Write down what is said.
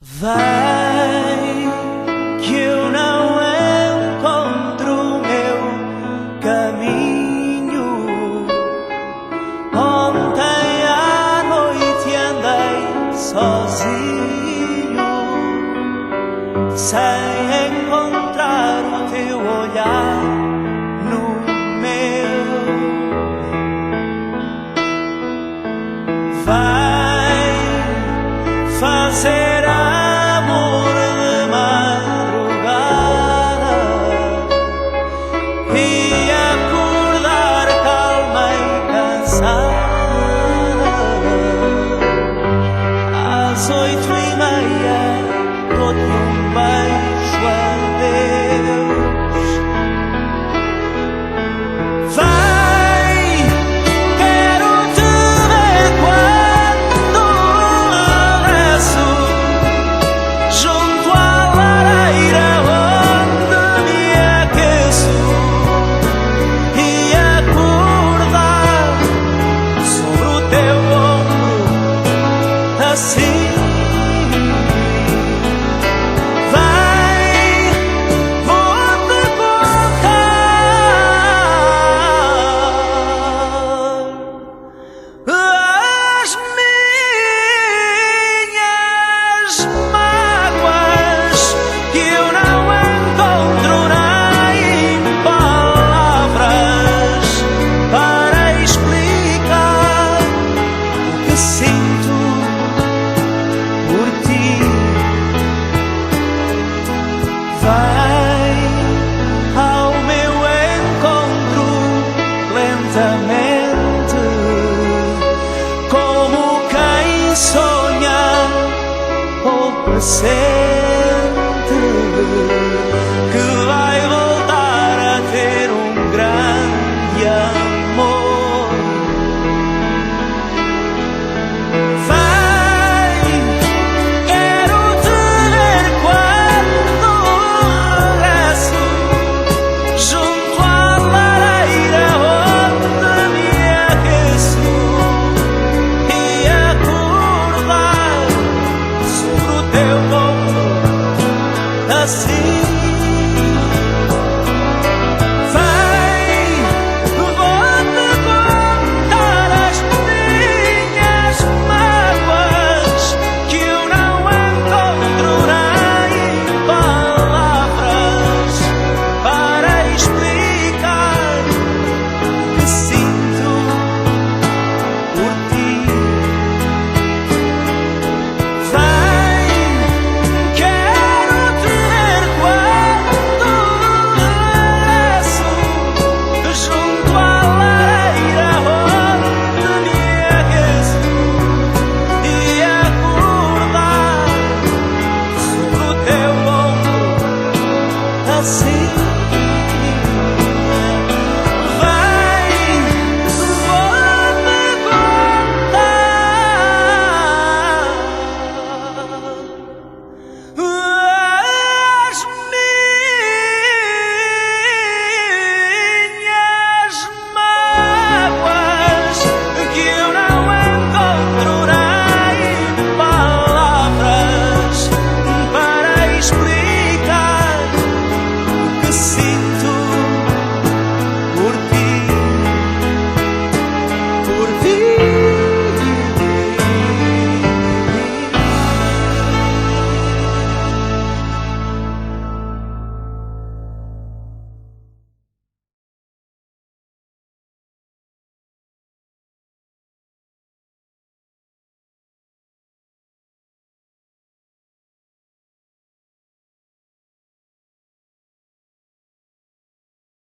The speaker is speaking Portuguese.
Vai que eu não encontro o meu caminho. Ontem à noite andei sozinho, sem encontrar o teu olhar no meu. Vai fazer amor de madrugada e acordar calma e cansada. Às 8:30 dou-te um beijo, adeus. Vai, quero te ver quando regresso, junto à lareira onde me aqueço, e acordar sobre o teu ombro, assim. Vai, vou-te contar as minhas mágoas, que eu não encontro nem palavras para explicar o que sinto por ti. Vai ao meu encontro lentamente, como quem sonha ou pressente.